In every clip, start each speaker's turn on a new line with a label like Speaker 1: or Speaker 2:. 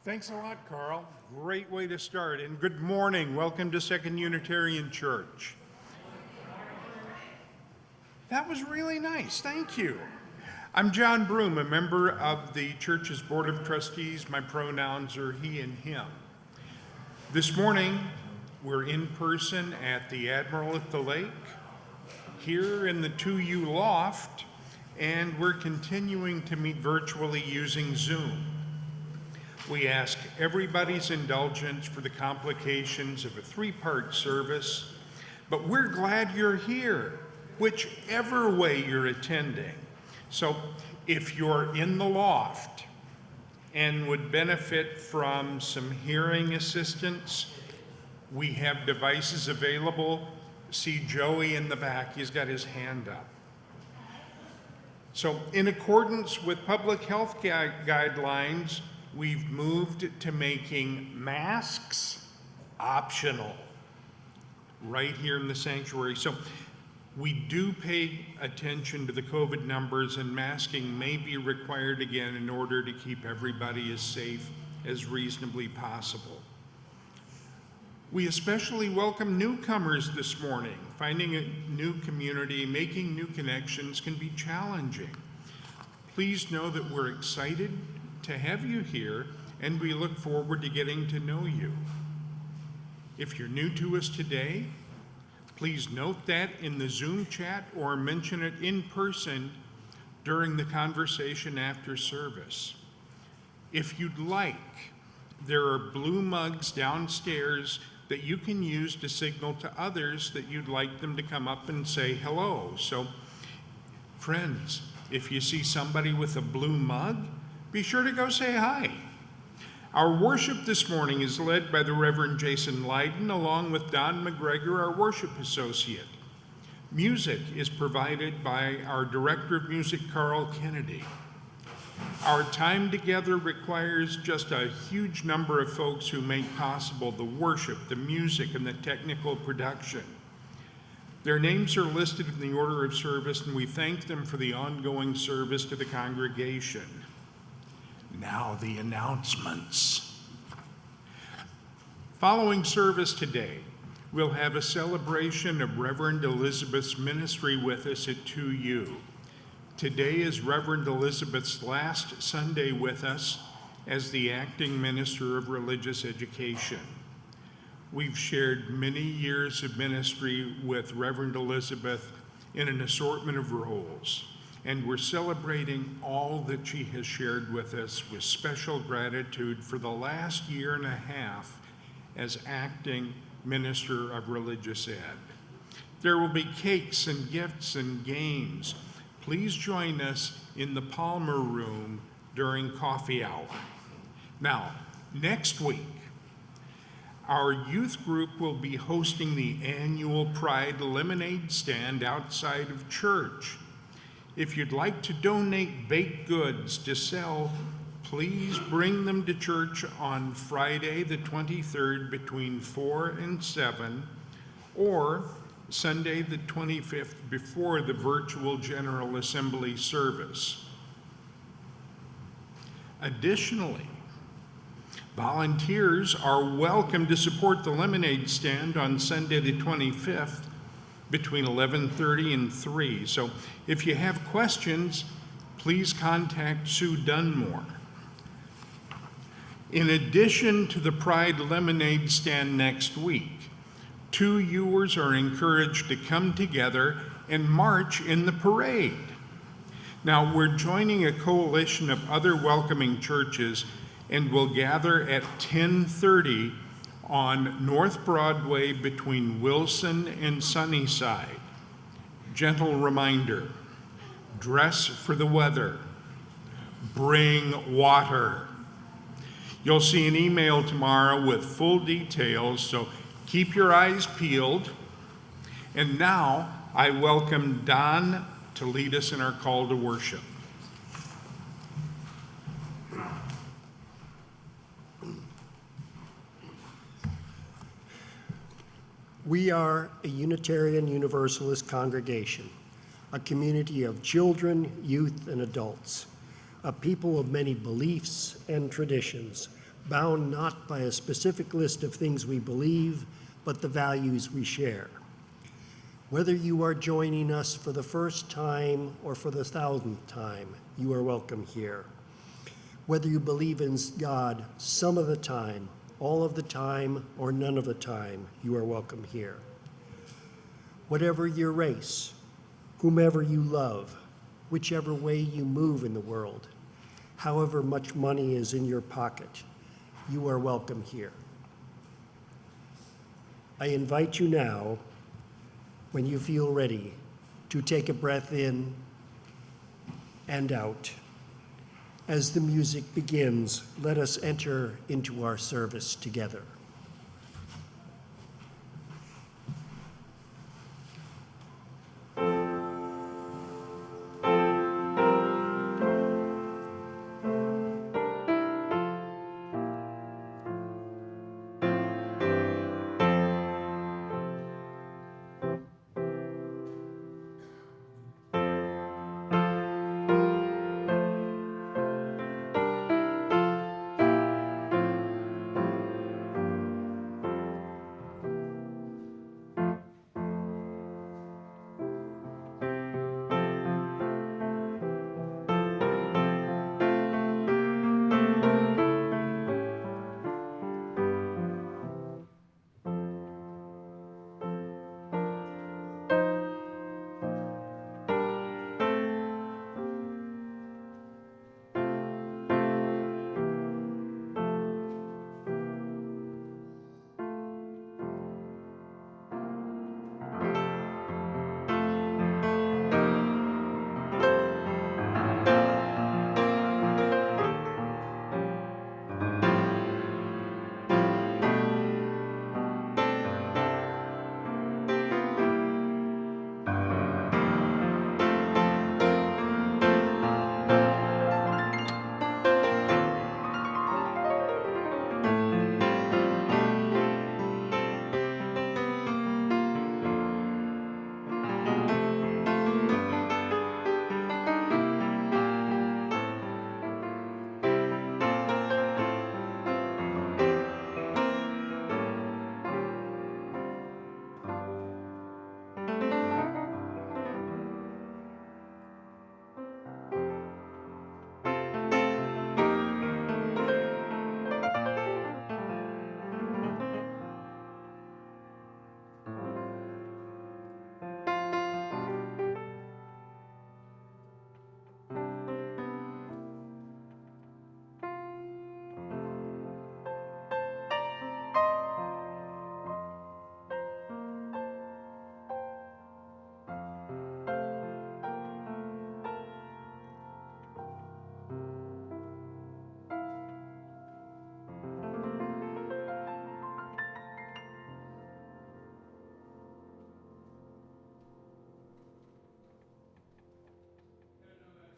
Speaker 1: Thanks a lot, Carl. Great way to start. And good morning. Welcome to Second Unitarian Church. That was really nice. Thank you. I'm John Broom, a member of the church's Board of Trustees. My pronouns are he and him. This morning, we're in person at the Admiral at the Lake, here in the 2U loft, and we're continuing to meet virtually using Zoom. We ask everybody's indulgence for the complications of a three-part service, but we're glad you're here, whichever way you're attending. So if you're in the loft and would benefit from some hearing assistance, we have devices available. See Joey in the back, he's got his hand up. So in accordance with public health guidelines, we've moved to making masks optional right here in the sanctuary. So we do pay attention to the COVID numbers, and masking may be required again in order to keep everybody as safe as reasonably possible. We especially welcome newcomers this morning. Finding a new community, making new connections can be challenging. Please know that we're excited to have you here, and we look forward to getting to know you. If you're new to us today, please note that in the Zoom chat or mention it in person during the conversation after service. If you'd like, there are blue mugs downstairs that you can use to signal to others that you'd like them to come up and say hello. So, friends, if you see somebody with a blue mug, be sure to go say hi. Our worship this morning is led by the Reverend Jason Lydon, along with Don McGregor, our worship associate. Music is provided by our Director of Music, Carl Kennedy. Our time together requires just a huge number of folks who make possible the worship, the music, and the technical production. Their names are listed in the order of service, and we thank them for the ongoing service to the congregation. Now the announcements. Following service today, we'll have a celebration of Reverend Elizabeth's ministry with us at 2U. Today is Reverend Elizabeth's last Sunday with us as the acting minister of religious education. We've shared many years of ministry with Reverend Elizabeth in an assortment of roles, and we're celebrating all that she has shared with us with special gratitude for the last year and a half as acting minister of religious ed. There will be cakes and gifts and games. Please join us in the Palmer Room during coffee hour. Now, next week, our youth group will be hosting the annual Pride Lemonade stand outside of church. If you'd like to donate baked goods to sell, please bring them to church on Friday the 23rd between 4 and 7, or Sunday the 25th before the virtual General Assembly service. Additionally, volunteers are welcome to support the lemonade stand on Sunday the 25th between 11:30 and 3. So if you have questions, please contact Sue Dunmore. In addition to the Pride Lemonade stand next week, 2Uers are encouraged to come together and march in the parade. Now, we're joining a coalition of other welcoming churches and will gather at 10:30 on North Broadway between Wilson and Sunnyside. Gentle reminder, dress for the weather, bring water. You'll see an email tomorrow with full details, so keep your eyes peeled. And now I welcome Don to lead us in our call to worship.
Speaker 2: We are a Unitarian Universalist congregation, a community of children, youth, and adults, a people of many beliefs and traditions, bound not by a specific list of things we believe, but the values we share. Whether you are joining us for the first time or for the 1,000th time, you are welcome here. Whether you believe in God some of the time, all of the time, or none of the time, you are welcome here. Whatever your race, whomever you love, whichever way you move in the world, however much money is in your pocket, you are welcome here. I invite you now, when you feel ready, to take a breath in and out. As the music begins, let us enter into our service together.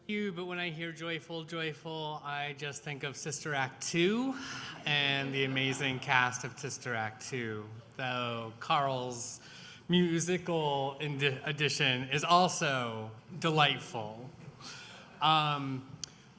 Speaker 3: You, but when I hear joyful, joyful, I just think of Sister Act 2 and the amazing cast of Sister Act 2. Though Carl's musical edition is also delightful.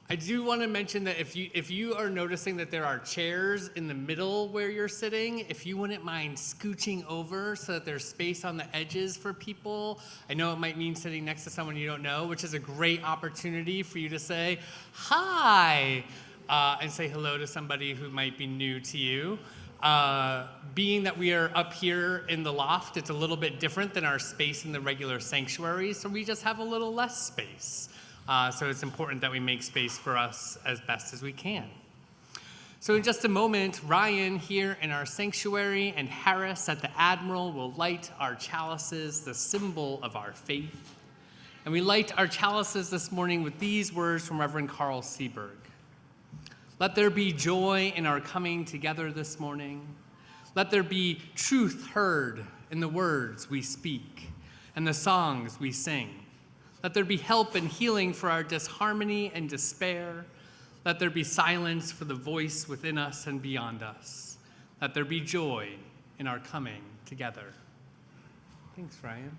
Speaker 3: I do want to mention that if you are noticing that there are chairs in the middle where you're sitting, if you wouldn't mind scooching over so that there's space on the edges for people. I know it might mean sitting next to someone you don't know, which is a great opportunity for you to say hi and say hello to somebody who might be new to you. Being that we are up here in the loft, it's a little bit different than our space in the regular sanctuary, so we just have a little less space. So it's important that we make space for us as best as we can. So in just a moment, Ryan here in our sanctuary and Harris at the Admiral will light our chalices, the symbol of our faith. And we light our chalices this morning with these words from Reverend Carl Seberg. Let there be joy in our coming together this morning. Let there be truth heard in the words we speak and the songs we sing. Let there be help and healing for our disharmony and despair. Let there be silence for the voice within us and beyond us. Let there be joy in our coming together. Thanks, Ryan.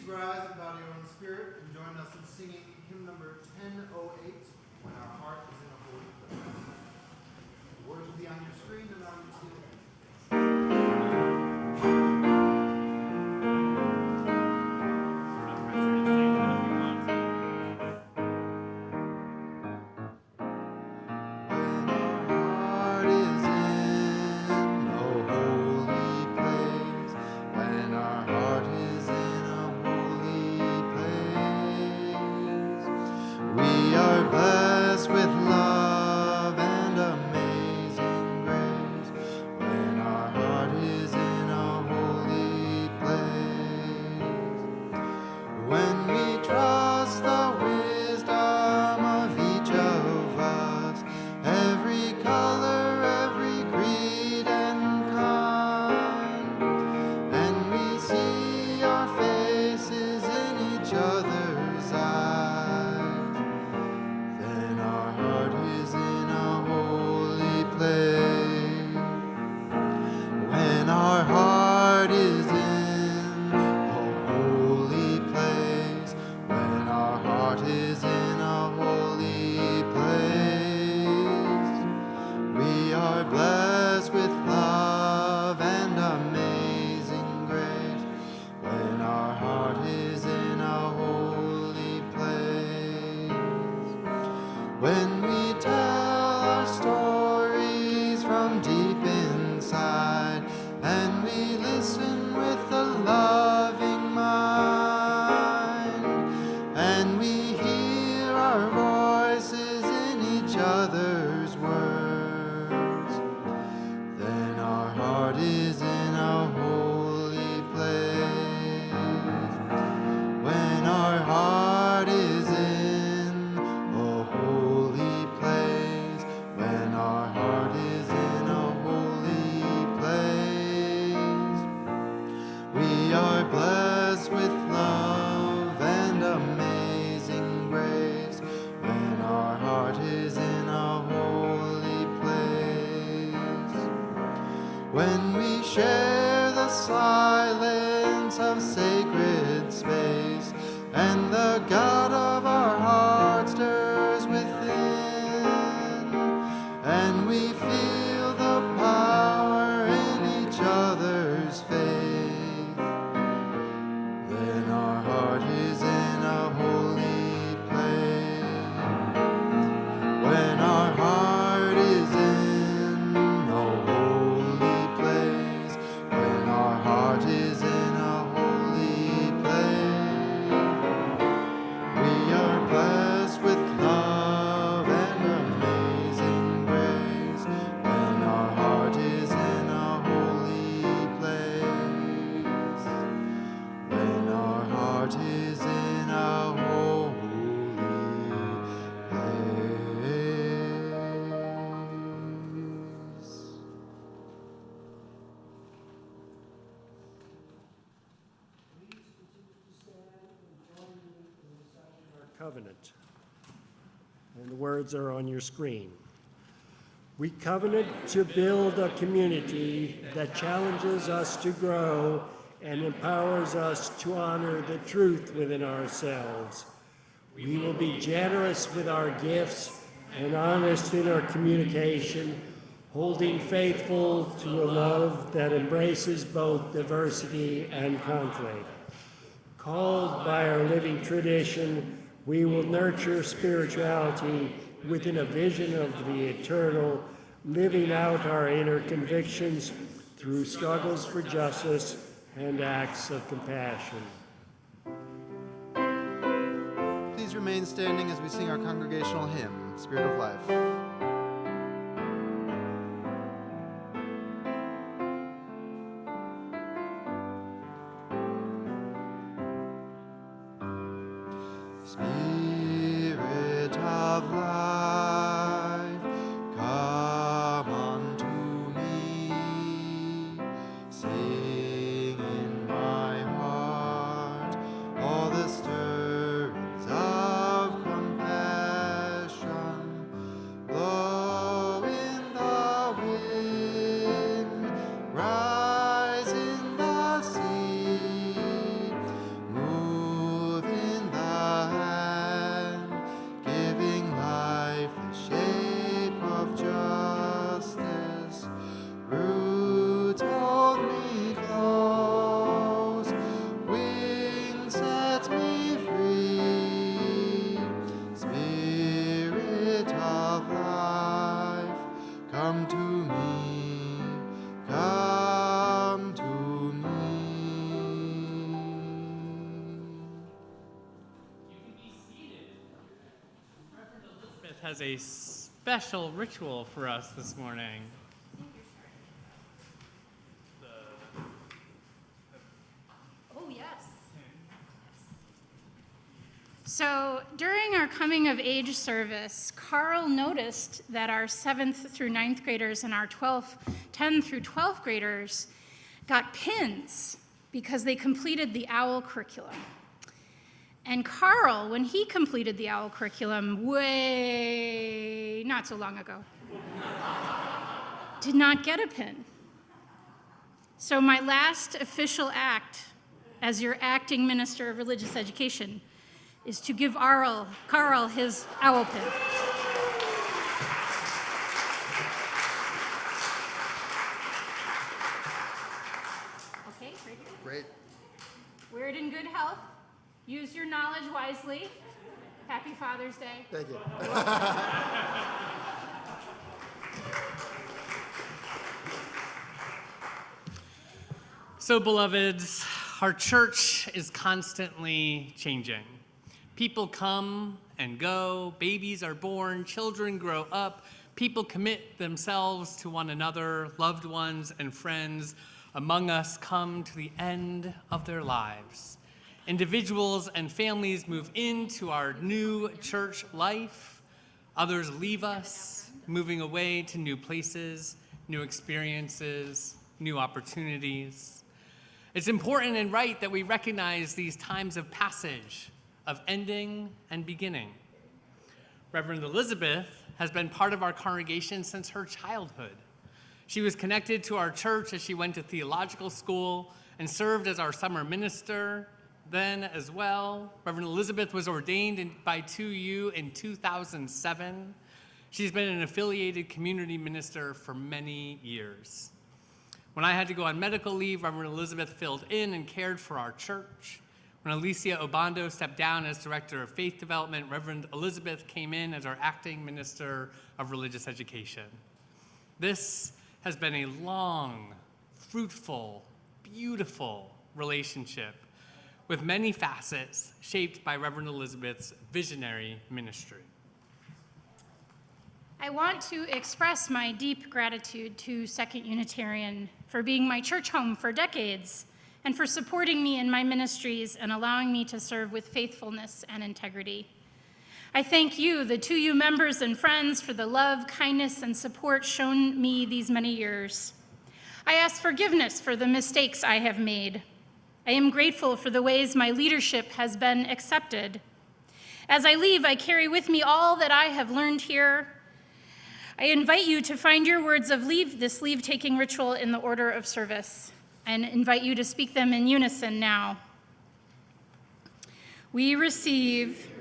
Speaker 4: rise in body and spirit and join us in singing hymn number 1008, When Our Heart is in a Holy Place. The words will be on your screen and on your TV.
Speaker 2: Covenant. And the words are on your screen. We covenant to build a community that challenges us to grow and empowers us to honor the truth within ourselves. We will be generous with our gifts and honest in our communication, holding faithful to a love that embraces both diversity and conflict. Called by our living tradition, we will nurture spirituality within a vision of the eternal, living out our inner convictions through struggles for justice and acts of compassion.
Speaker 4: Please remain standing as we sing our congregational hymn, Spirit of Life. Spirit of life, come unto me. Sing in my heart all the stirrings of compassion. Blow in the wind, rise in the sea. Move
Speaker 3: has a special ritual for us this morning.
Speaker 5: Oh, yes. So during our coming of age service, Carl noticed that our 7th through 9th graders and our 10 through 12th graders got pins because they completed the OWL curriculum. And Carl, when he completed the OWL curriculum not so long ago, did not get a pin. So my last official act as your acting minister of religious education is to give Carl his OWL pin. Okay, right here.
Speaker 4: Great.
Speaker 5: Wear it in good health. Use your knowledge wisely. Happy Father's Day.
Speaker 4: Thank you.
Speaker 3: So, beloveds, our church is constantly changing. People come and go, babies are born, children grow up, people commit themselves to one another, loved ones and friends among us come to the end of their lives. Individuals and families move into our new church life. Others leave us, moving away to new places, new experiences, new opportunities. It's important and right that we recognize these times of passage, of ending and beginning. Reverend Elizabeth has been part of our congregation since her childhood. She was connected to our church as she went to theological school and served as our summer minister. Then as well, Reverend Elizabeth was ordained by 2U in 2007. She's been an affiliated community minister for many years. When I had to go on medical leave, Reverend Elizabeth filled in and cared for our church. When Alicia Obando stepped down as Director of Faith Development, Reverend Elizabeth came in as our acting Minister of Religious Education. This has been a long, fruitful, beautiful relationship with many facets shaped by Reverend Elizabeth's visionary ministry.
Speaker 5: I want to express my deep gratitude to Second Unitarian for being my church home for decades and for supporting me in my ministries and allowing me to serve with faithfulness and integrity. I thank you, the 2U members and friends, for the love, kindness, and support shown me these many years. I ask forgiveness for the mistakes I have made. I am grateful for the ways my leadership has been accepted. As I leave, I carry with me all that I have learned here. I invite you to find your words of this leave-taking ritual in the order of service, and invite you to speak them in unison now. We receive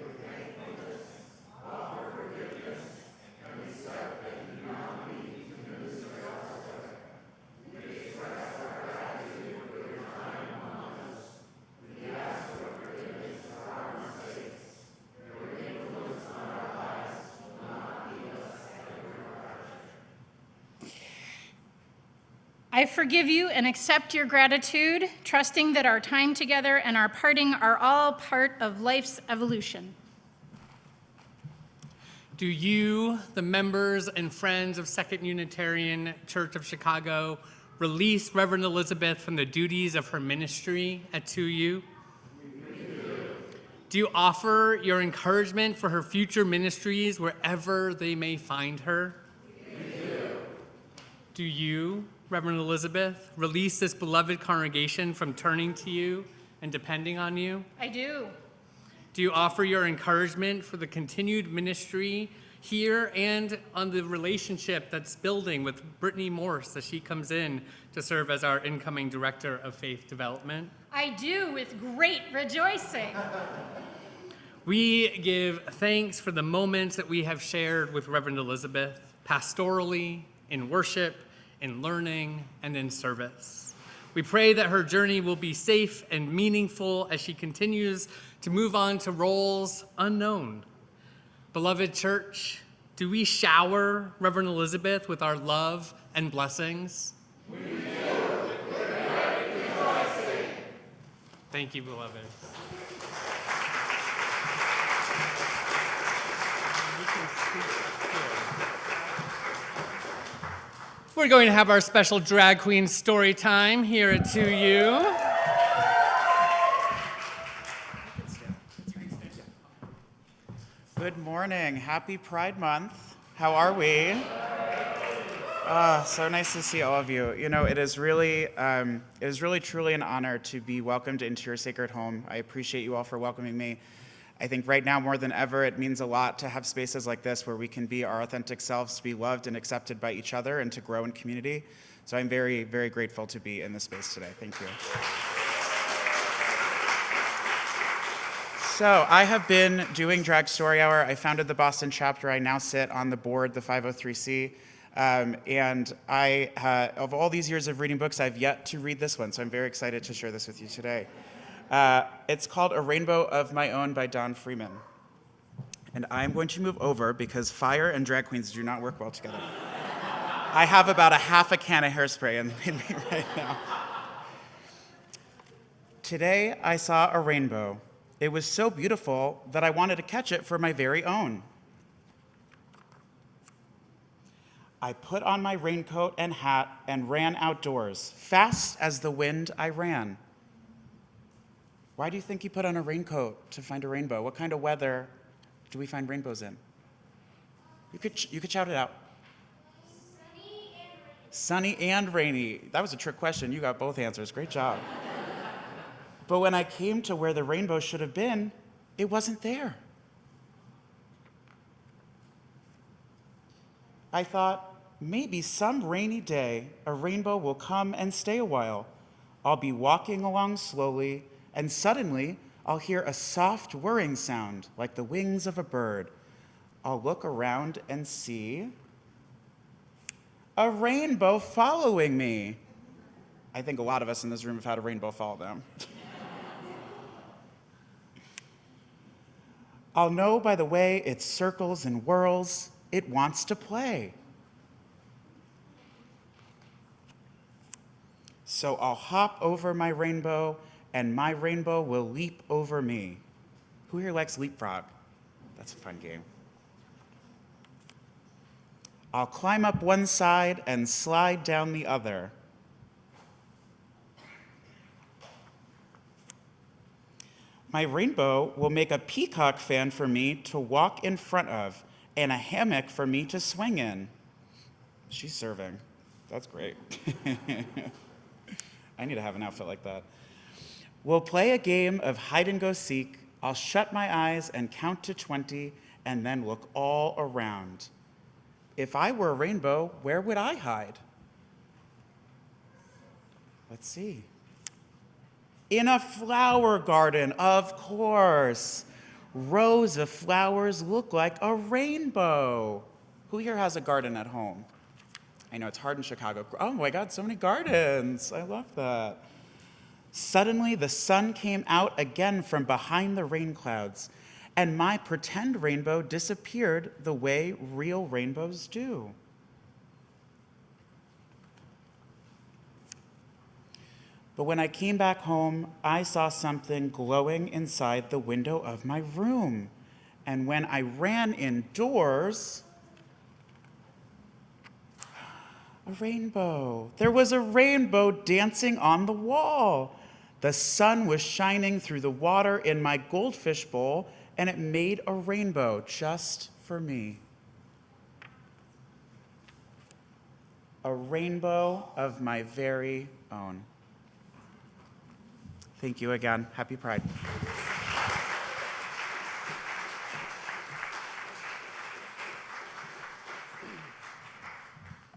Speaker 5: I forgive you and accept your gratitude, trusting that our time together and our parting are all part of life's evolution.
Speaker 3: Do you, the members and friends of Second Unitarian Church of Chicago, release Reverend Elizabeth from the duties of her ministry at 2U? Do you offer your encouragement for her future ministries wherever they may find her? Do you, Reverend Elizabeth, release this beloved congregation from turning to you and depending on you?
Speaker 5: I do.
Speaker 3: Do you offer your encouragement for the continued ministry here and on the relationship that's building with Brittany Morse as she comes in to serve as our incoming Director of Faith Development?
Speaker 5: I do, with great rejoicing.
Speaker 3: We give thanks for the moments that we have shared with Reverend Elizabeth, pastorally, in worship, in learning, and in service. We pray that her journey will be safe and meaningful as she continues to move on to roles unknown. Beloved church, do we shower Reverend Elizabeth with our love and blessings? We do. Thank you, beloved. You can speak. We're going to have our special drag queen story time here at 2U.
Speaker 6: Good morning. Happy Pride Month. How are we? So nice to see all of you. You know, it is really truly an honor to be welcomed into your sacred home. I appreciate you all for welcoming me. I think right now more than ever, it means a lot to have spaces like this where we can be our authentic selves, to be loved and accepted by each other, and to grow in community. So I'm very, very grateful to be in this space today. Thank you. So I have been doing Drag Story Hour. I founded the Boston chapter. I now sit on the board, the 503C. And of all these years of reading books, I've yet to read this one, so I'm very excited to share this with you today. It's called A Rainbow of My Own by Don Freeman. And I'm going to move over because fire and drag queens do not work well together. I have about a half a can of hairspray in me right now. Today, I saw a rainbow. It was so beautiful that I wanted to catch it for my very own. I put on my raincoat and hat and ran outdoors. Fast as the wind, I ran. Why do you think you put on a raincoat to find a rainbow? What kind of weather do we find rainbows in? You could shout it out. Sunny and rainy. That was a trick question. You got both answers. Great job. But when I came to where the rainbow should have been, it wasn't there. I thought, maybe some rainy day, a rainbow will come and stay a while. I'll be walking along slowly, and suddenly I'll hear a soft whirring sound like the wings of a bird. I'll look around and see a rainbow following me. I think a lot of us in this room have had a rainbow follow them. I'll know by the way it circles and whirls, it wants to play. So I'll hop over my rainbow, and my rainbow will leap over me. Who here likes leapfrog? That's a fun game. I'll climb up one side and slide down the other. My rainbow will make a peacock fan for me to walk in front of and a hammock for me to swing in. She's serving. That's great. I need to have an outfit like that. We'll play a game of hide and go seek. I'll shut my eyes and count to 20 and then look all around. If I were a rainbow, where would I hide? Let's see. In a flower garden, of course. Rows of flowers look like a rainbow. Who here has a garden at home? I know it's hard in Chicago. Oh my God, so many gardens. I love that. Suddenly, the sun came out again from behind the rain clouds, and my pretend rainbow disappeared the way real rainbows do. But when I came back home, I saw something glowing inside the window of my room. And when I ran indoors, a rainbow. There was a rainbow dancing on the wall. The sun was shining through the water in my goldfish bowl, and it made a rainbow just for me. A rainbow of my very own. Thank you again. Happy Pride.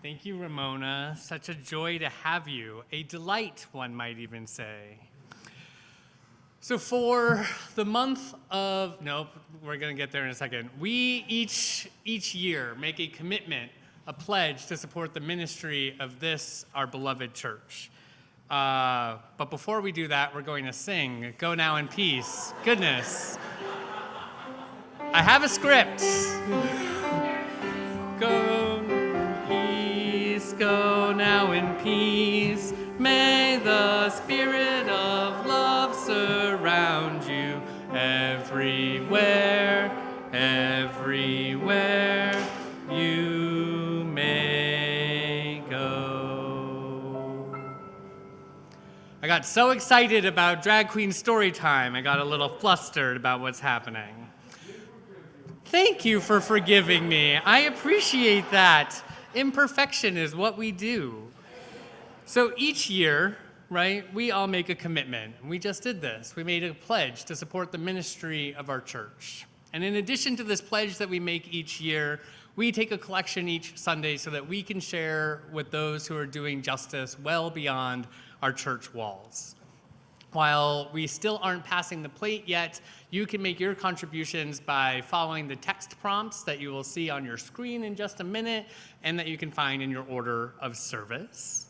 Speaker 3: Thank you, Ramona. Such a joy to have you. A delight, one might even say. So for the month of, nope, we're going to get there in a second. We each year make a commitment, a pledge to support the ministry of this, our beloved church. But before we do that, we're going to sing Go Now in Peace. Goodness. I have a script. Go peace, go now in peace. May the spirit of love surround you everywhere, everywhere you may go. got so excited about drag queen story time, I got a little flustered about what's happening. Thank you for forgiving me. I appreciate that. Imperfection is what we do. So each year, right, we all make a commitment. We just did this. We made a pledge to support the ministry of our church. And in addition to this pledge that we make each year, we take a collection each Sunday so that we can share with those who are doing justice well beyond our church walls. While we still aren't passing the plate yet, you can make your contributions by following the text prompts that you will see on your screen in just a minute and that you can find in your order of service.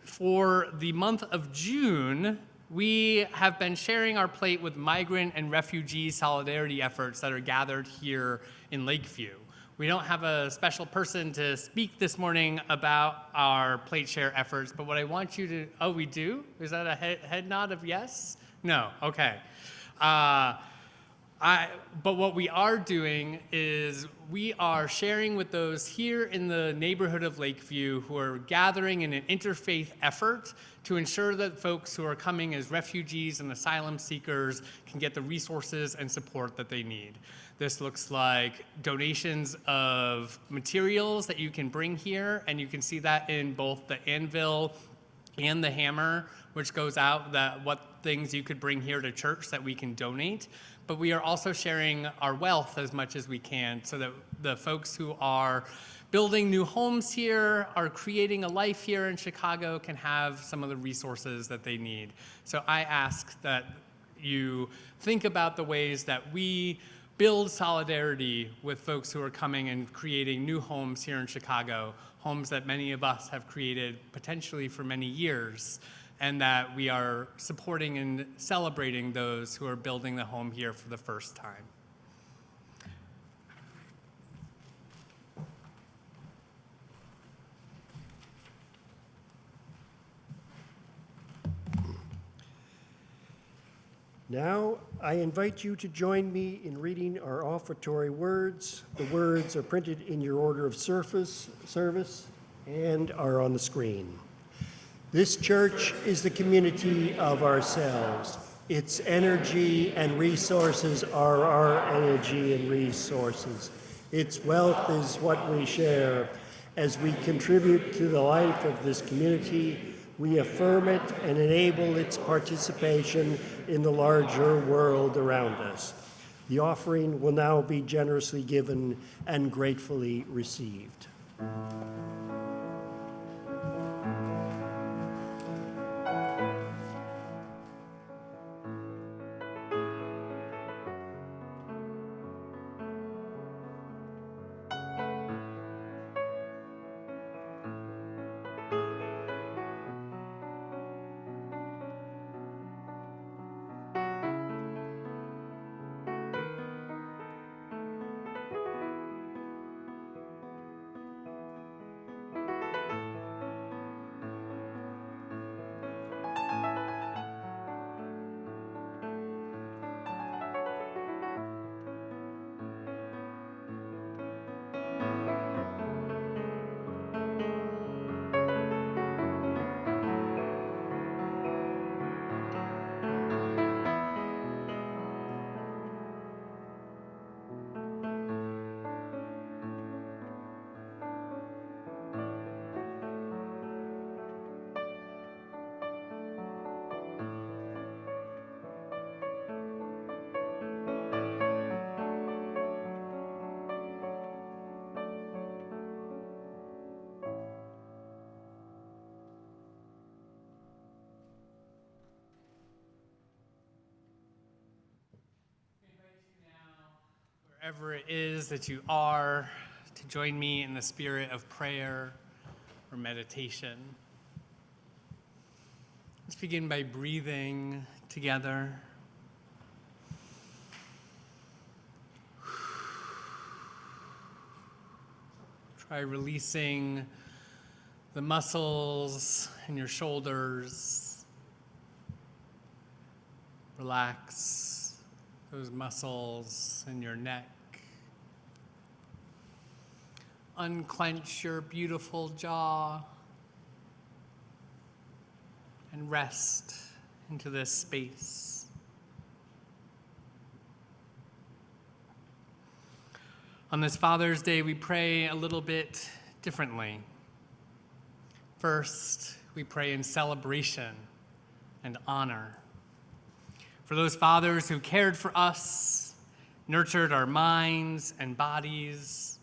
Speaker 3: For the month of June, we have been sharing our plate with migrant and refugee solidarity efforts that are gathered here in Lakeview. We don't have a special person to speak this morning about our plate share efforts, but what I want you to, oh, we do? Is that a head nod of yes? No, okay. But what we are doing is we are sharing with those here in the neighborhood of Lakeview who are gathering in an interfaith effort to ensure that folks who are coming as refugees and asylum seekers can get the resources and support that they need. This looks like donations of materials that you can bring here, and you can see that in both the anvil and the hammer, which goes out that what things you could bring here to church that we can donate. But we are also sharing our wealth as much as we can so that the folks who are building new homes here, are creating a life here in Chicago, can have some of the resources that they need. So I ask that you think about the ways that we build solidarity with folks who are coming and creating new homes here in Chicago, homes that many of us have created potentially for many years, and that we are supporting and celebrating those who are building the home here for the first time.
Speaker 2: Now, I invite you to join me in reading our offertory words. The words are printed in your order of service and are on the screen. This church is the community of ourselves. Its energy and resources are our energy and resources. Its wealth is what we share. As we contribute to the life of this community, we affirm it and enable its participation in the larger world around us. The offering will now be generously given and gratefully received.
Speaker 3: Wherever it is that you are, to join me in the spirit of prayer or meditation. Let's begin by breathing together. Try releasing the muscles in your shoulders. Relax those muscles in your neck. Unclench your beautiful jaw. and rest into this space. On this Father's Day, we pray a little bit differently. First, we pray in celebration and honor for those fathers who cared for us, nurtured our minds and bodies.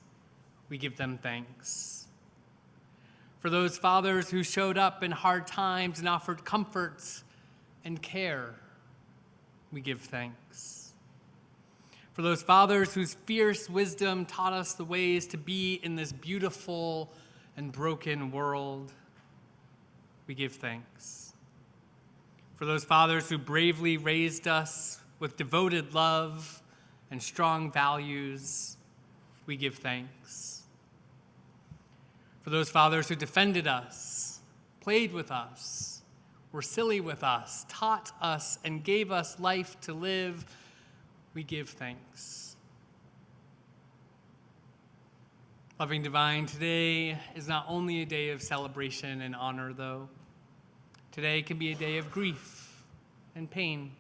Speaker 3: We give them thanks. For those fathers who showed up in hard times and offered comfort and care, we give thanks. For those fathers whose fierce wisdom taught us the ways to be in this beautiful and broken world, we give thanks. For those fathers who bravely raised us with devoted love and strong values, we give thanks. For those fathers who defended us, played with us, were silly with us, taught us, and gave us life to live, we give thanks. Loving Divine, today is not only a day of celebration and honor, though. Today can be a day of grief and pain.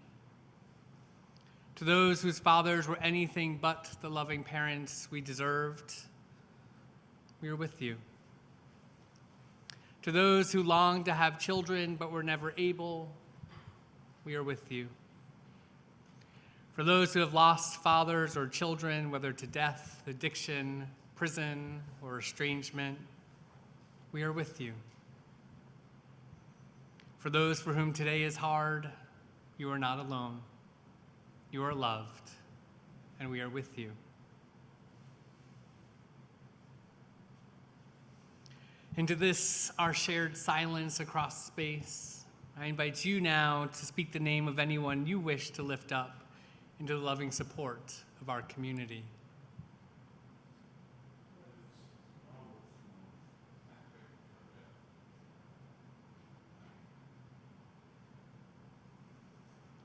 Speaker 3: To those whose fathers were anything but the loving parents we deserved, we are with you. To those who longed to have children but were never able, we are with you. For those who have lost fathers or children, whether to death, addiction, prison, or estrangement, we are with you. For those for whom today is hard, you are not alone. You are loved, and we are with you. Into this, our shared silence across space, I invite you now to speak the name of anyone you wish to lift up into the loving support of our community.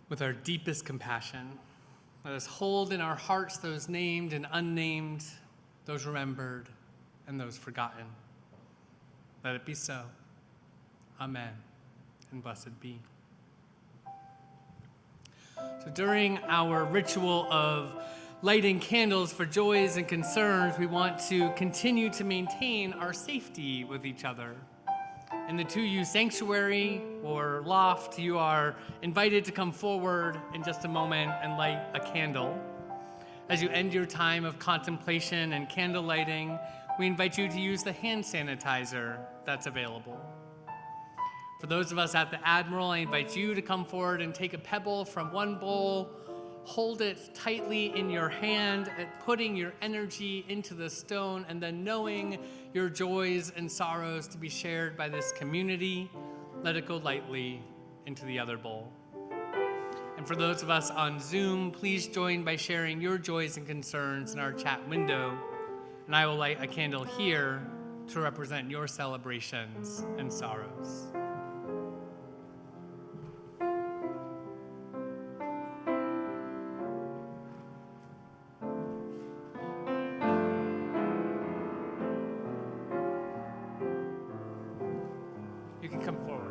Speaker 3: With our deepest compassion, let us hold in our hearts those named and unnamed, those remembered and those forgotten. Let it be so. Amen, and blessed be. So during our ritual of lighting candles for joys and concerns, we want to continue to maintain our safety with each other. In the 2U sanctuary or loft, you are invited to come forward in just a moment and light a candle. As you end your time of contemplation and candle lighting, we invite you to use the hand sanitizer that's available. For those of us at the Admiral, I invite you to come forward and take a pebble from one bowl, hold it tightly in your hand, putting your energy into the stone, and then knowing your joys and sorrows to be shared by this community, let it go lightly into the other bowl. And for those of us on Zoom, please join by sharing your joys and concerns in our chat window, and I will light a candle here to represent your celebrations and sorrows. You can come forward.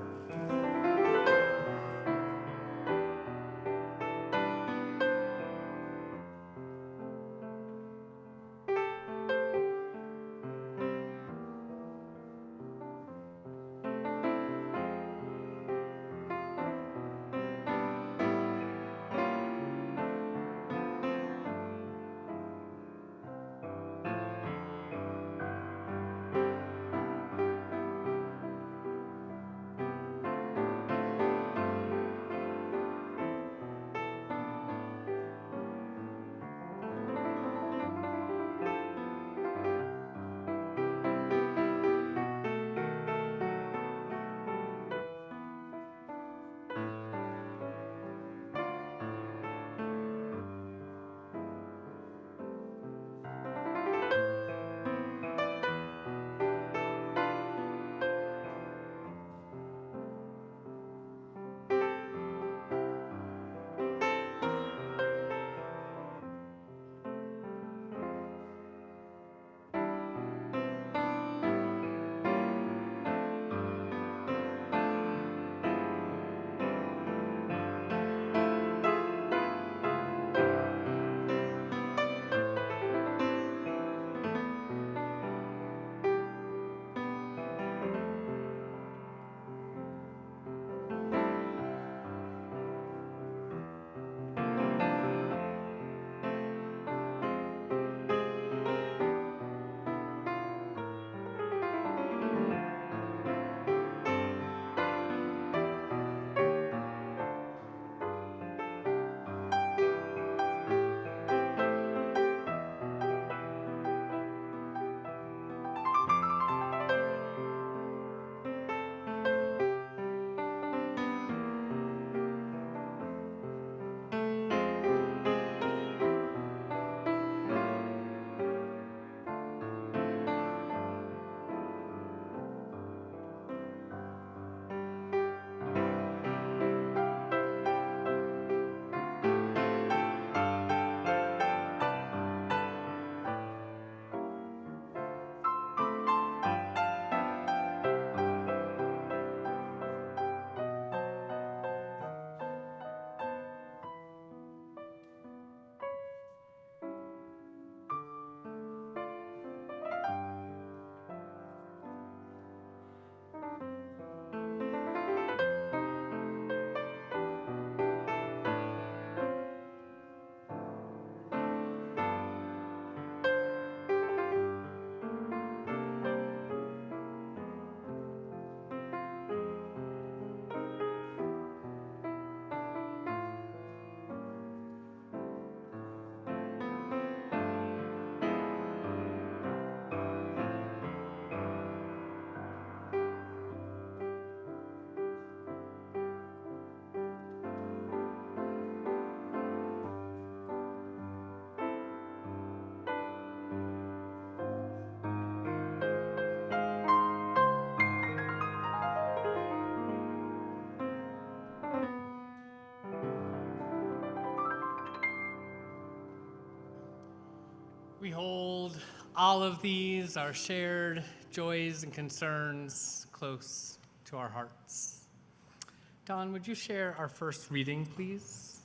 Speaker 3: we hold all of these, our shared joys and concerns, close to our hearts. Don, would you share our first reading, please?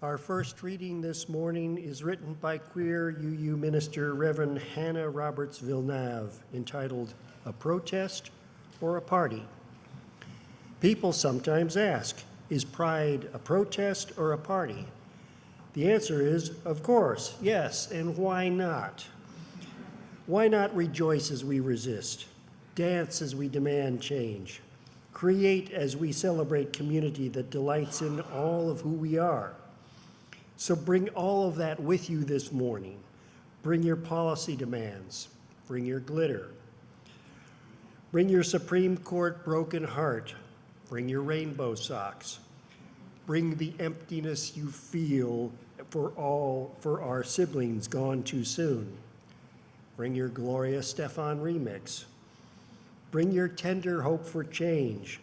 Speaker 2: Our first reading this morning is written by queer UU minister Reverend Hannah Roberts Villeneuve, entitled A Protest or a Party? People sometimes ask, is pride a protest or a party? The answer is, of course, yes, and why not? Why not rejoice as we resist, dance as we demand change, create as we celebrate community that delights in all of who we are? So bring all of that with you this morning. Bring your policy demands, bring your glitter, bring your Supreme Court broken heart, bring your rainbow socks, bring the emptiness you feel for our siblings gone too soon. Bring your Gloria Stefan remix. Bring your tender hope for change.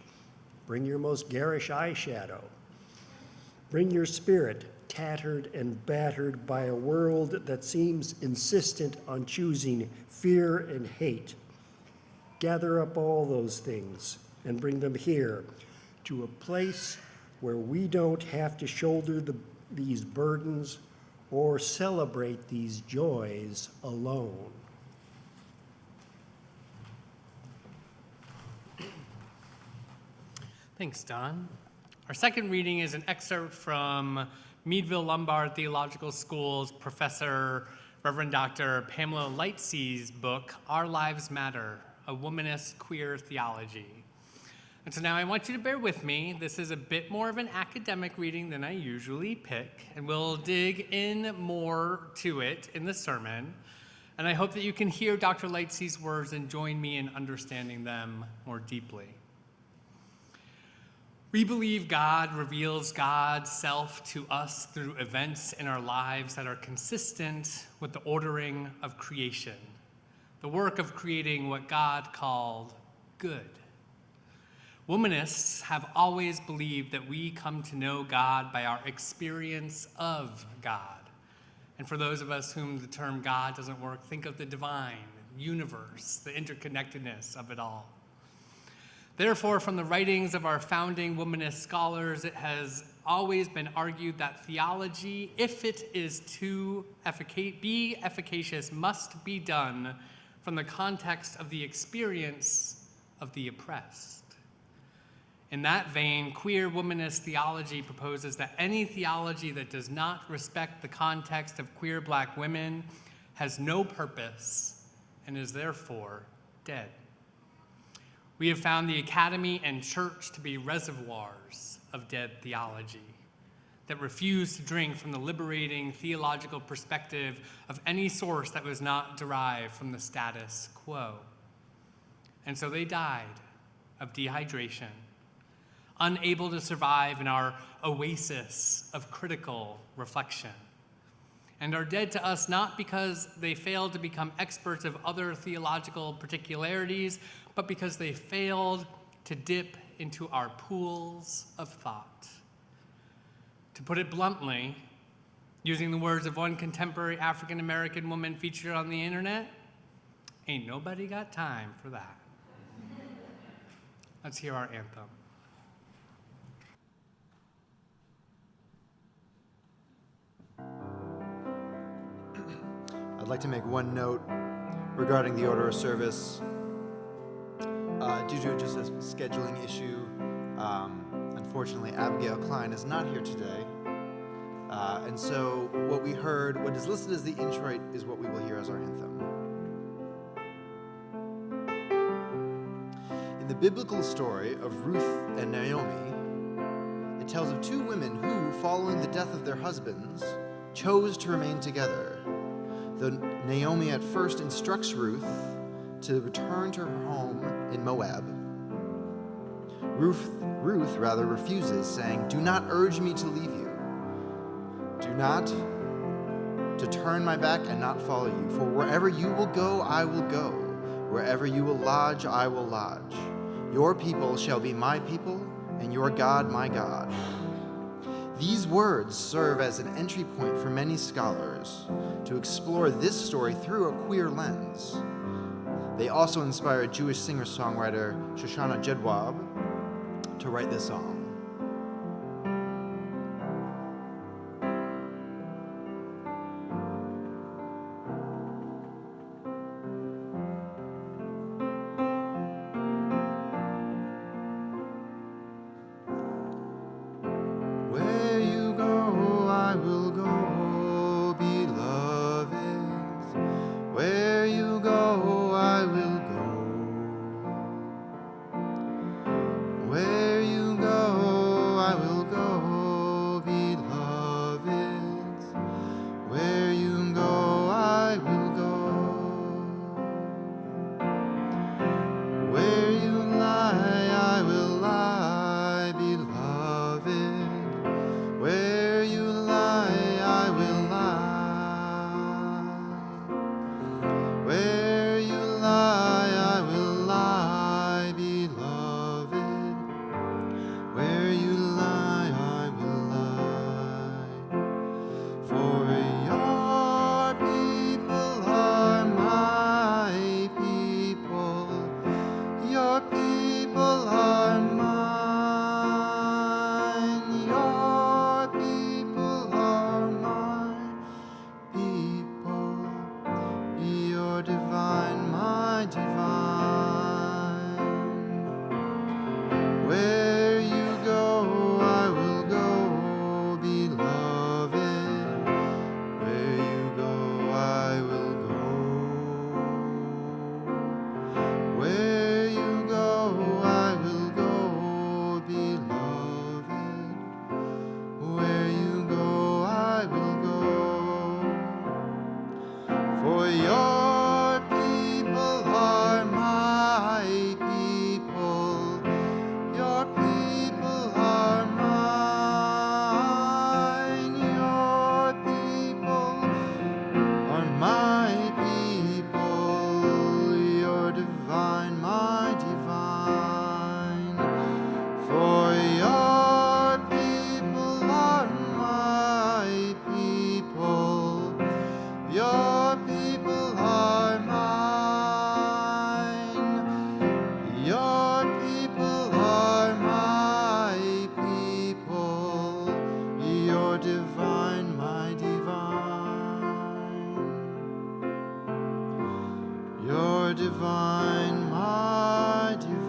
Speaker 2: Bring your most garish eyeshadow. Bring your spirit, tattered and battered by a world that seems insistent on choosing fear and hate. Gather up all those things and bring them here to a place where we don't have to shoulder these burdens or celebrate these joys alone.
Speaker 3: Thanks, Don. Our second reading is an excerpt from Meadville Lombard Theological School's Professor Reverend Dr. Pamela Lightsey's book, Our Lives Matter, A Womanist Queer Theology. And so now I want you to bear with me. This is a bit more of an academic reading than I usually pick, and we'll dig in more to it in the sermon. And I hope that you can hear Dr. Lightsey's words and join me in understanding them more deeply. We believe God reveals God's self to us through events in our lives that are consistent with the ordering of creation, the work of creating what God called good. Womanists have always believed that we come to know God by our experience of God. And for those of us whom the term God doesn't work, think of the divine, universe, the interconnectedness of it all. Therefore, from the writings of our founding womanist scholars, it has always been argued that theology, if it is to be efficacious, must be done from the context of the experience of the oppressed. In that vein, queer womanist theology proposes that any theology that does not respect the context of queer Black women has no purpose and is therefore dead. We have found the academy and church to be reservoirs of dead theology that refuse to drink from the liberating theological perspective of any source that was not derived from the status quo. And so they died of dehydration, unable to survive in our oasis of critical reflection, and are dead to us not because they failed to become experts of other theological particularities, but because they failed to dip into our pools of thought. To put it bluntly, using the words of one contemporary African-American woman featured on the internet, ain't nobody got time for that. Let's hear our anthem.
Speaker 4: I'd like to make one note regarding the order of service. Due to just a scheduling issue, unfortunately, Abigail Klein is not here today. And so what is listed as the introit is what we will hear as our anthem. In the biblical story of Ruth and Naomi, it tells of two women who, following the death of their husbands, chose to remain together. Though Naomi at first instructs Ruth to return to her home in Moab, Ruth refuses, saying, "Do not urge me to leave you. Do not to turn my back and not follow you. For wherever you will go, I will go. Wherever you will lodge, I will lodge. Your people shall be my people, and your God my God." These words serve as an entry point for many scholars to explore this story through a queer lens. They also inspired Jewish singer-songwriter Shoshana Jedwab to write this song. Where you go, I will go, beloved. Where you go, I will go. Where you go, I will go, beloved. Where you go, I will go. Where you lie, I will lie, beloved. Where you lie, I will lie. Where you lie, I will lie, beloved. Where you lie, I will lie. For your people are my people. Your people are mine. Your people are my people. You're divine, my divine. Where you go, I will go, beloved. Where you go, I will go. Where you go, I will go, beloved. Where you go, I will go. For your people are my people. Your people are mine. Your people are my people. You're divine, my divine. For your people are my people. Your people are mine. Your people are my people. You're divine, my divine. You're divine, my divine.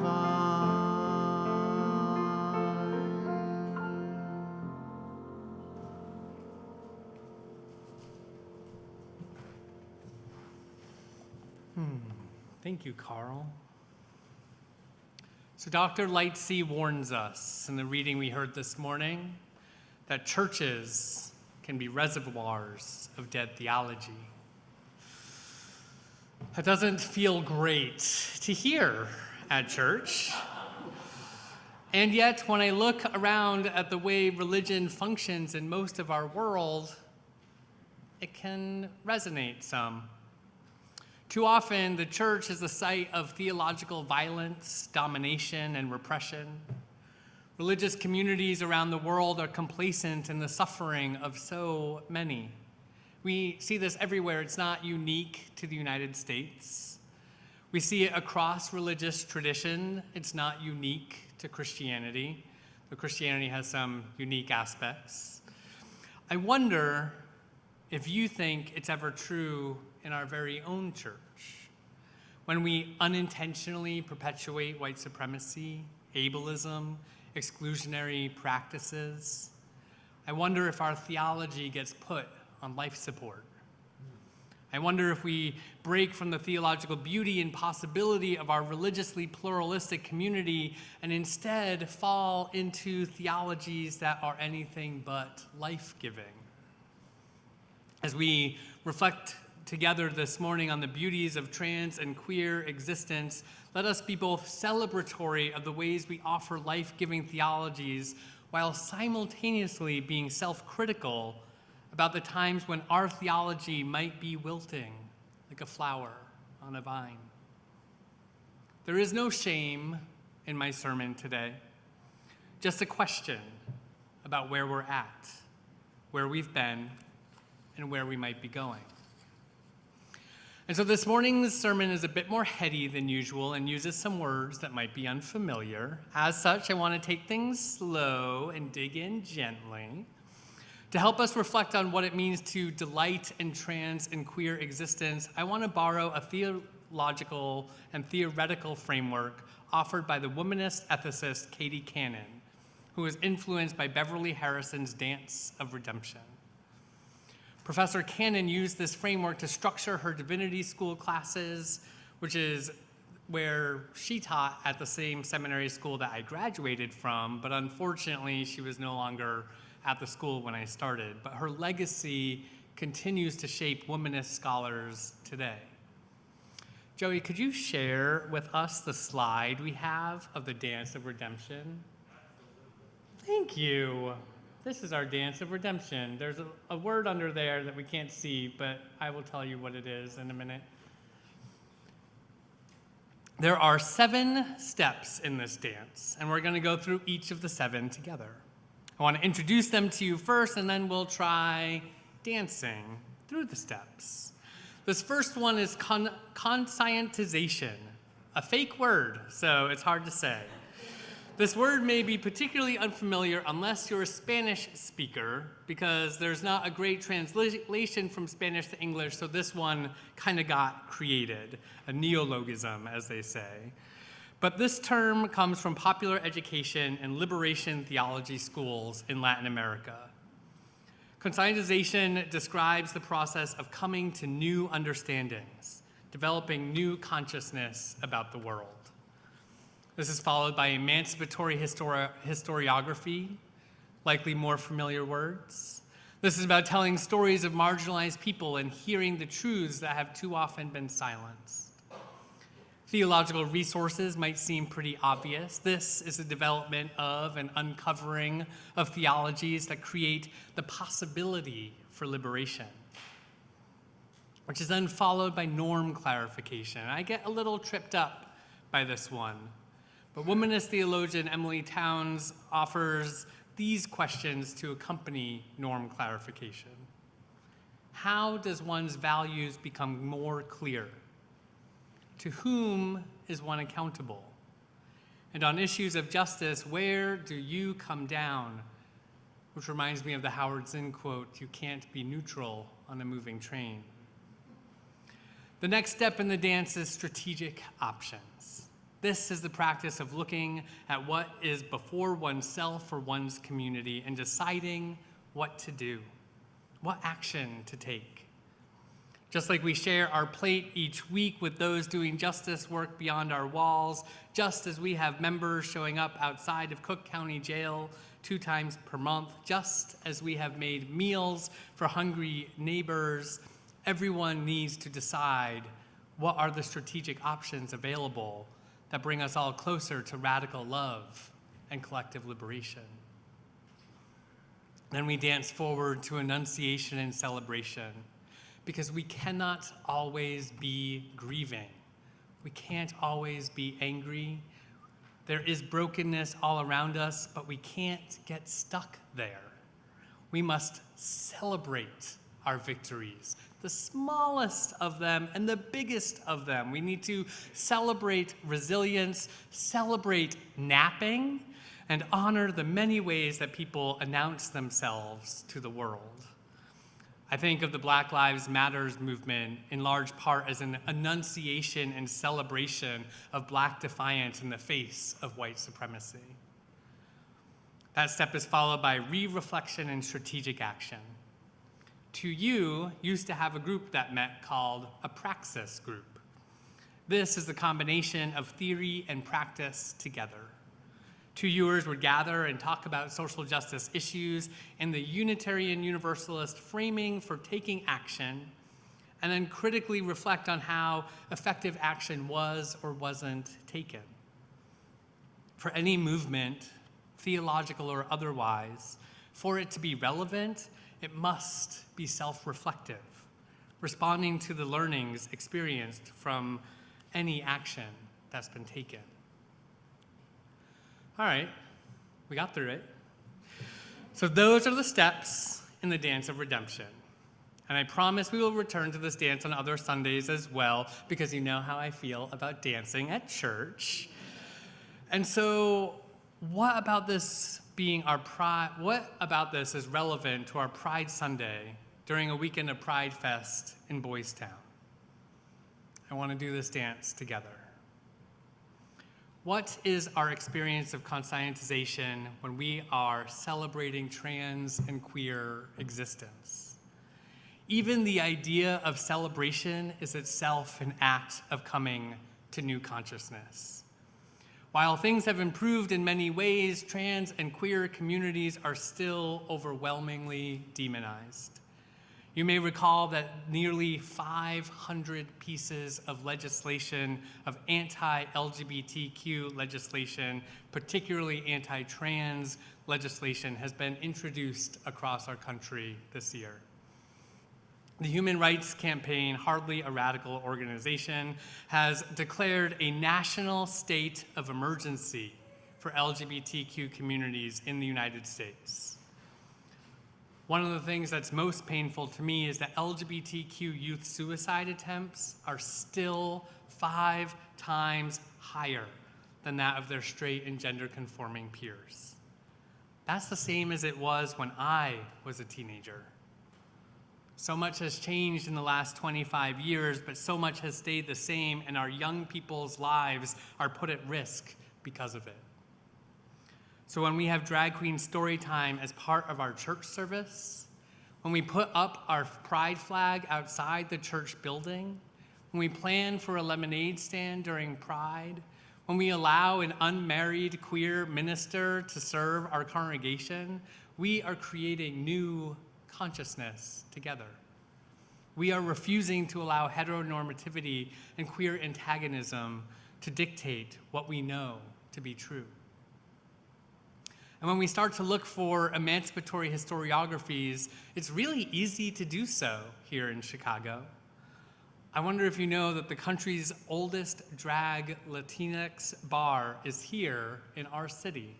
Speaker 3: Thank you, Carl. So Dr. Lightsey warns us in the reading we heard this morning that churches can be reservoirs of dead theology. That doesn't feel great to hear at church. And yet, when I look around at the way religion functions in most of our world, it can resonate some. Too often, the church is the site of theological violence, domination, and repression. Religious communities around the world are complacent in the suffering of so many. We see this everywhere. It's not unique to the United States. We see it across religious tradition. It's not unique to Christianity, though Christianity has some unique aspects. I wonder if you think it's ever true in our very own church, when we unintentionally perpetuate white supremacy, ableism, exclusionary practices. I wonder if our theology gets put on life support. I wonder if we break from the theological beauty and possibility of our religiously pluralistic community and instead fall into theologies that are anything but life-giving. As we reflect together this morning on the beauties of trans and queer existence, let us be both celebratory of the ways we offer life-giving theologies while simultaneously being self-critical about the times when our theology might be wilting like a flower on a vine. There is no shame in my sermon today, just a question about where we're at, where we've been, and where we might be going. And so this morning's sermon is a bit more heady than usual and uses some words that might be unfamiliar. As such, I want to take things slow and dig in gently. To help us reflect on what it means to delight in trans and queer existence, I want to borrow a theological and theoretical framework offered by the womanist ethicist Katie Cannon, who was influenced by Beverly Harrison's Dance of Redemption. Professor Cannon used this framework to structure her divinity school classes, which is where she taught at the same seminary school that I graduated from, but unfortunately she was no longer at the school when I started. But her legacy continues to shape womanist scholars today. Joey, could you share with us the slide we have of the Dance of Redemption? Thank you. This is our Dance of Redemption. There's a word under there that we can't see, but I will tell you what it is in a minute. There are 7 steps in this dance, and we're going to go through each of the 7 together. I want to introduce them to you first, and then we'll try dancing through the steps. This first one is conscientization, a fake word, so it's hard to say. This word may be particularly unfamiliar unless you're a Spanish speaker, because there's not a great translation from Spanish to English, so this one kind of got created, a neologism, as they say. But this term comes from popular education and liberation theology schools in Latin America. Conscientization describes the process of coming to new understandings, developing new consciousness about the world. This is followed by emancipatory historiography, likely more familiar words. This is about telling stories of marginalized people and hearing the truths that have too often been silenced. Theological resources might seem pretty obvious. This is the development of and uncovering of theologies that create the possibility for liberation, which is then followed by norm clarification. I get a little tripped up by this one. But womanist theologian Emily Towns offers these questions to accompany norm clarification. How does one's values become more clear? To whom is one accountable? And on issues of justice, where do you come down? Which reminds me of the Howard Zinn quote, "You can't be neutral on a moving train." The next step in the dance is strategic options. This is the practice of looking at what is before oneself or one's community and deciding what to do, what action to take. Just like we share our plate each week with those doing justice work beyond our walls, just as we have members showing up outside of Cook County Jail 2 times per month, just as we have made meals for hungry neighbors, everyone needs to decide what are the strategic options available that bring us all closer to radical love and collective liberation. Then we dance forward to Annunciation and celebration, because we cannot always be grieving. We can't always be angry. There is brokenness all around us, but we can't get stuck there. We must celebrate our victories, the smallest of them and the biggest of them. We need to celebrate resilience, celebrate napping, and honor the many ways that people announce themselves to the world. I think of the Black Lives Matter movement in large part as an annunciation and celebration of Black defiance in the face of white supremacy. That step is followed by re-reflection and strategic action. 2U used to have a group that met called a praxis group. This is the combination of theory and practice together. 2Uers would gather and talk about social justice issues in the Unitarian Universalist framing for taking action, and then critically reflect on how effective action was or wasn't taken. For any movement, theological or otherwise, for it to be relevant, it must be self-reflective, responding to the learnings experienced from any action that's been taken. All right, we got through it. So those are the steps in the dance of redemption. And I promise we will return to this dance on other Sundays as well, because you know how I feel about dancing at church. And so what about this being our pride? What about this is relevant to our Pride Sunday during a weekend of Pride Fest in Boys Town? I want to do this dance together. What is our experience of conscientization when we are celebrating trans and queer existence? Even the idea of celebration is itself an act of coming to new consciousness. While things have improved in many ways, trans and queer communities are still overwhelmingly demonized. You may recall that nearly 500 pieces of legislation, of anti-LGBTQ legislation, particularly anti-trans legislation, has been introduced across our country this year. The Human Rights Campaign, hardly a radical organization, has declared a national state of emergency for LGBTQ communities in the United States. One of the things that's most painful to me is that LGBTQ youth suicide attempts are still 5 times higher than that of their straight and gender-conforming peers. That's the same as it was when I was a teenager. So much has changed in the last 25 years, but so much has stayed the same, and our young people's lives are put at risk because of it. So when we have drag queen story time as part of our church service, when we put up our pride flag outside the church building, when we plan for a lemonade stand during Pride, when we allow an unmarried queer minister to serve our congregation, we are creating new consciousness together. We are refusing to allow heteronormativity and queer antagonism to dictate what we know to be true. And when we start to look for emancipatory historiographies, it's really easy to do so here in Chicago. I wonder if you know that the country's oldest drag Latinx bar is here in our city.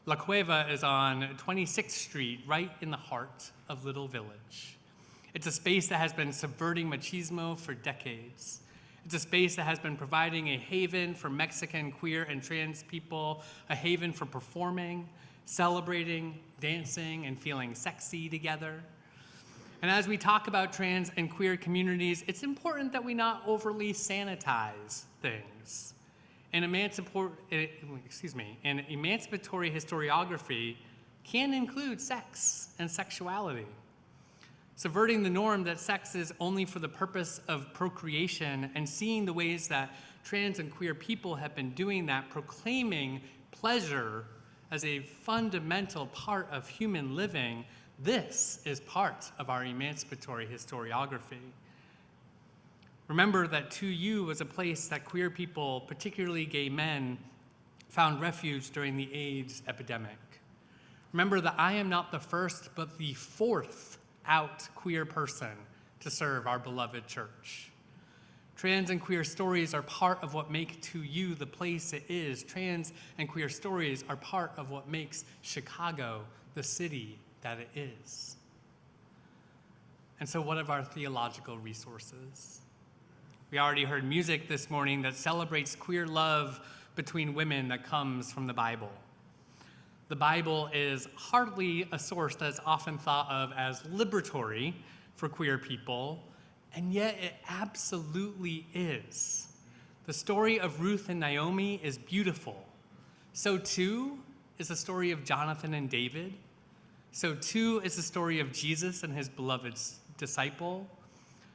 Speaker 3: La Cueva is on 26th Street, right in the heart of Little Village. It's a space that has been subverting machismo for decades. It's a space that has been providing a haven for Mexican, queer, and trans people, a haven for performing, celebrating, dancing, and feeling sexy together. And as we talk about trans and queer communities, it's important that we not overly sanitize things. An emancipatory historiography can include sex and sexuality. Subverting the norm that sex is only for the purpose of procreation and seeing the ways that trans and queer people have been doing that, proclaiming pleasure as a fundamental part of human living, this is part of our emancipatory historiography. Remember that 2U was a place that queer people, particularly gay men, found refuge during the AIDS epidemic. Remember that I am not the first, but the 4th out queer person to serve our beloved church. Trans and queer stories are part of what make 2U the place it is. Trans and queer stories are part of what makes Chicago the city that it is. And so what of our theological resources? We already heard music this morning that celebrates queer love between women that comes from the Bible. The Bible is hardly a source that's often thought of as liberatory for queer people, and yet it absolutely is. The story of Ruth and Naomi is beautiful. So too is the story of Jonathan and David. So too is the story of Jesus and his beloved disciple.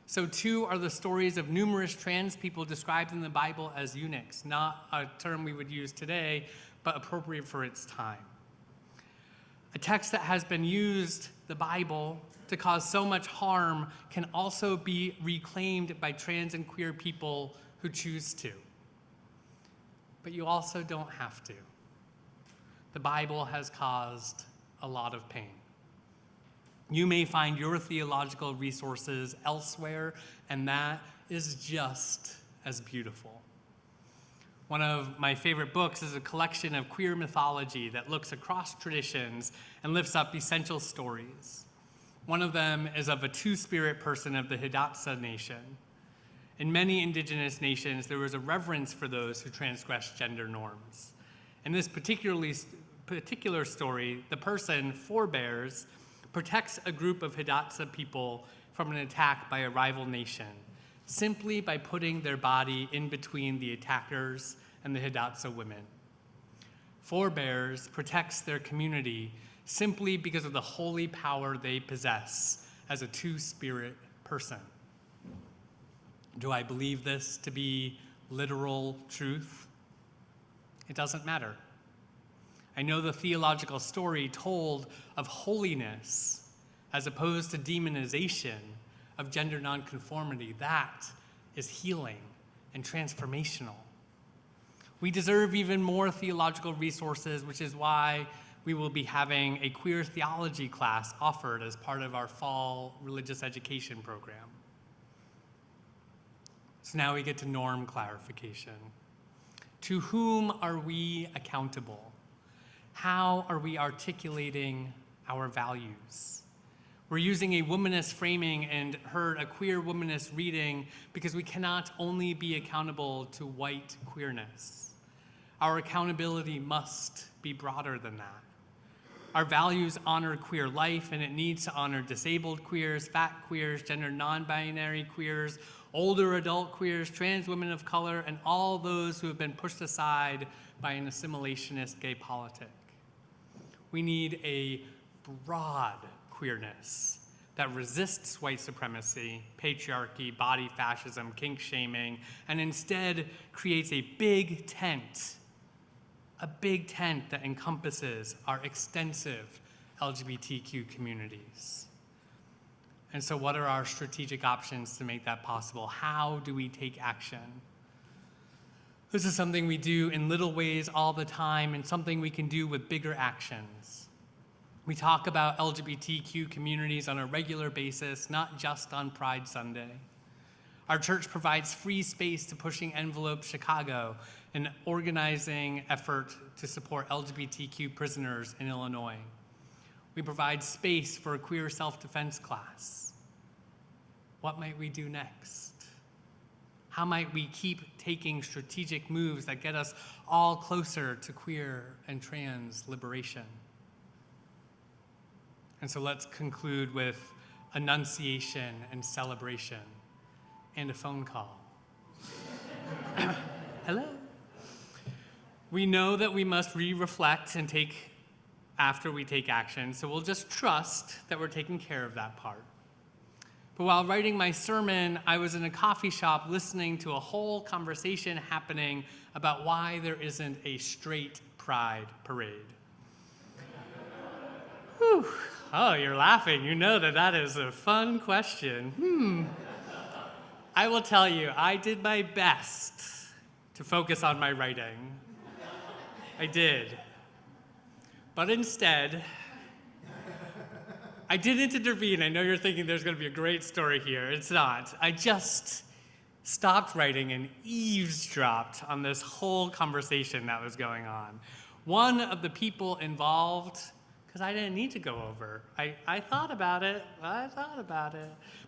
Speaker 3: So too are the stories of numerous trans people described in the Bible as eunuchs, not a term we would use today, but appropriate for its time. A text that has been used, the Bible, to cause so much harm can also be reclaimed by trans and queer people who choose to. But you also don't have to. The Bible has caused a lot of pain. You may find your theological resources elsewhere, and that is just as beautiful. One of my favorite books is a collection of queer mythology that looks across traditions and lifts up essential stories. One of them is of a two-spirit person of the Hidatsa Nation. In many indigenous nations, there was a reverence for those who transgress gender norms. In this particular story, the person, Forebears, protects a group of Hidatsa people from an attack by a rival nation, simply by putting their body in between the attackers and the Hidatsa women. Forebears protects their community simply because of the holy power they possess as a two-spirit person. Do I believe this to be literal truth? It doesn't matter. I know the theological story told of holiness as opposed to demonization of gender nonconformity. That is healing and transformational. We deserve even more theological resources, which is why we will be having a queer theology class offered as part of our fall religious education program. So now we get to norm clarification. To whom are we accountable? How are we articulating our values? We're using a womanist framing and heard a queer womanist reading because we cannot only be accountable to white queerness. Our accountability must be broader than that. Our values honor queer life, and it needs to honor disabled queers, fat queers, gender non-binary queers, older adult queers, trans women of color, and all those who have been pushed aside by an assimilationist gay politic. We need a broad queerness that resists white supremacy, patriarchy, body fascism, kink shaming, and instead creates a big tent that encompasses our extensive LGBTQ communities. And so what are our strategic options to make that possible? How do we take action? This is something we do in little ways all the time and something we can do with bigger actions. We talk about LGBTQ communities on a regular basis, not just on Pride Sunday. Our church provides free space to Pushing Envelope Chicago, an organizing effort to support LGBTQ prisoners in Illinois. We provide space for a queer self-defense class. What might we do next? How might we keep taking strategic moves that get us all closer to queer and trans liberation? And so let's conclude with annunciation and celebration and a phone call. Hello. We know that we must reflect and take after we take action, so we'll just trust that we're taking care of that part. But while writing my sermon, I was in a coffee shop listening to a whole conversation happening about why there isn't a straight pride parade. Whew. Oh, you're laughing. You know that is a fun question. I will tell you, I did my best to focus on my writing. I did. But instead, I didn't intervene. I know you're thinking there's going to be a great story here. It's not. I just stopped writing and eavesdropped on this whole conversation that was going on. One of the people involved, because I didn't need to go over. I thought about it.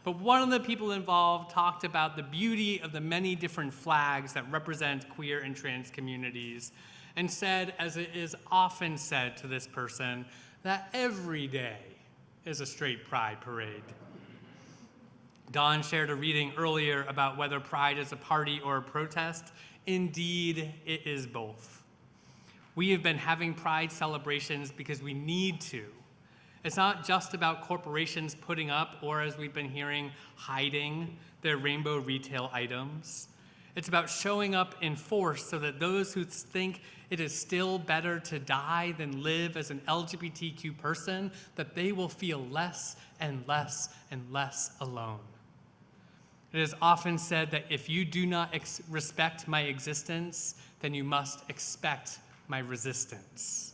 Speaker 3: But one of the people involved talked about the beauty of the many different flags that represent queer and trans communities, and said, as it is often said to this person, that every day is a straight pride parade. Dawn shared a reading earlier about whether pride is a party or a protest. Indeed, it is both. We have been having pride celebrations because we need to. It's not just about corporations putting up, or as we've been hearing, hiding their rainbow retail items. It's about showing up in force so that those who think it is still better to die than live as an LGBTQ person, that they will feel less and less and less alone. It is often said that if you do not respect my existence, then you must expect my resistance.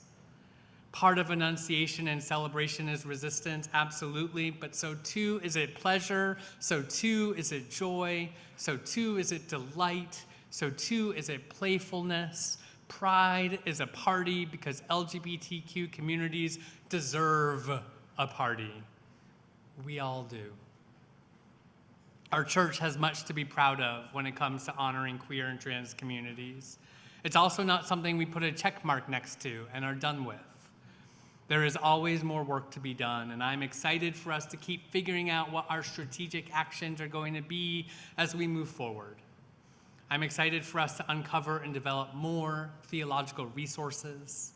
Speaker 3: Part of annunciation and celebration is resistance, absolutely, but so too is it pleasure, so too is it joy, so too is it delight, So too is a playfulness. Pride is a party because LGBTQ communities deserve a party. We all do. Our church has much to be proud of when it comes to honoring queer and trans communities. It's also not something we put a check mark next to and are done with. There is always more work to be done, and I'm excited for us to keep figuring out what our strategic actions are going to be as we move forward. I'm excited for us to uncover and develop more theological resources.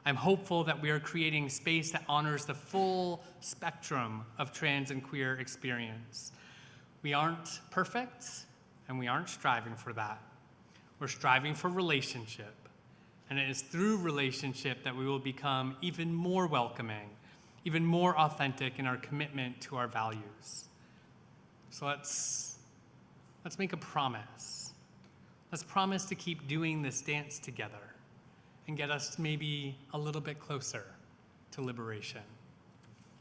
Speaker 3: I'm hopeful that we are creating space that honors the full spectrum of trans and queer experience. We aren't perfect, and we aren't striving for that. We're striving for relationship, and it is through relationship that we will become even more welcoming, even more authentic in our commitment to our values. So let's make a promise. Let's promise to keep doing this dance together and get us maybe a little bit closer to liberation.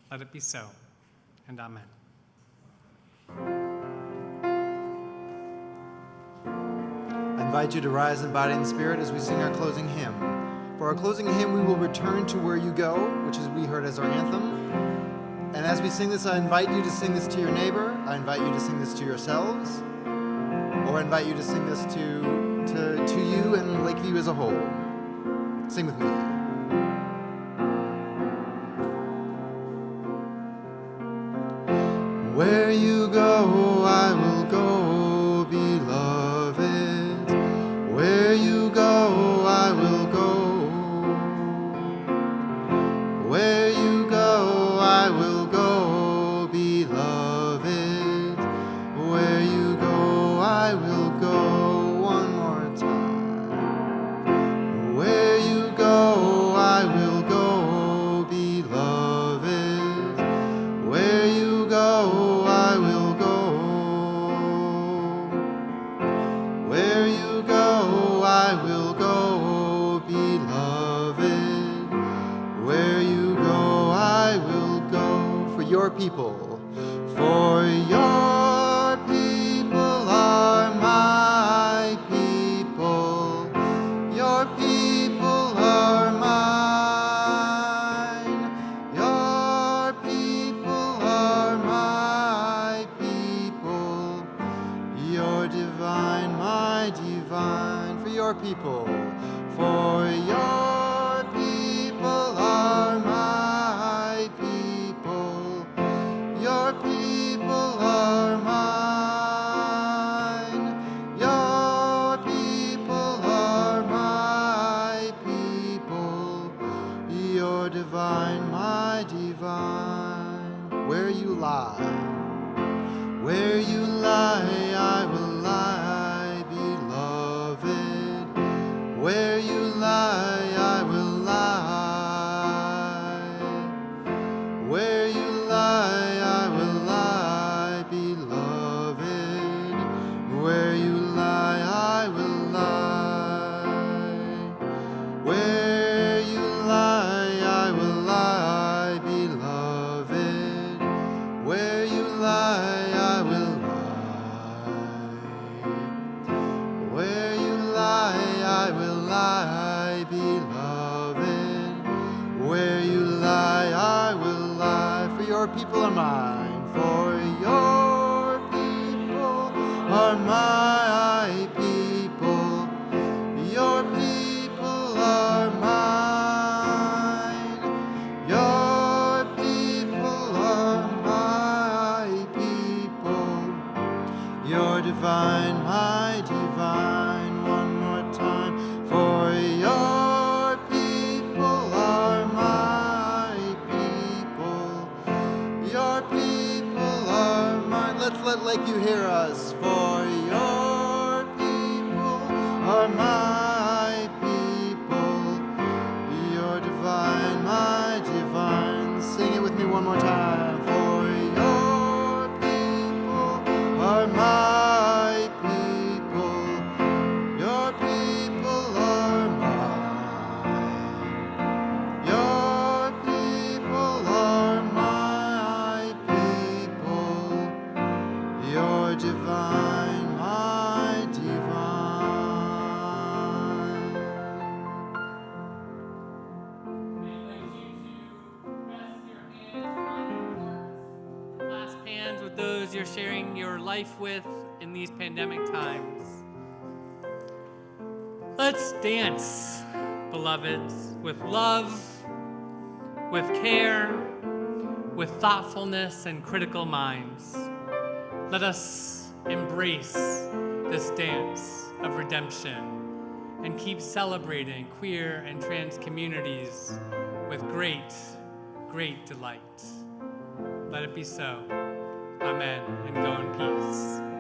Speaker 3: Let it be so, and amen.
Speaker 4: I invite you to rise in body and spirit as we sing our closing hymn. For our closing hymn, we will return to Where You Go, which is we heard as our anthem. And as we sing this, I invite you to sing this to your neighbor. I invite you to sing this to yourselves. Or I invite you to sing this to you and Lakeview as a whole. Sing with me. Where you go, I will go, beloved. Where you go, I will go. Where you go, I will go, beloved. Where you go, I will go. One more time. Where you go, I will go, beloved. Where you go, I will go. Where you go, I will go, beloved. Where you go, I will go. For your people, for your people are my people. Your people are mine. Your people are my people. You're divine, my divine. For your people, for your people are my people. Your people are mine. Your people are my people. You're divine, my divine. Where you lie, where you lie, I will lie, beloved. Where you lie, I will lie. Where you lie, I will lie, beloved. Where you lie, I will lie. Where you lie, I will lie, beloved. Where you
Speaker 3: those you're sharing your life with in these pandemic times. Let's dance, beloveds, with love, with care, with thoughtfulness and critical minds. Let us embrace this dance of redemption and keep celebrating queer and trans communities with great, great delight. Let it be so. Amen, and go in peace.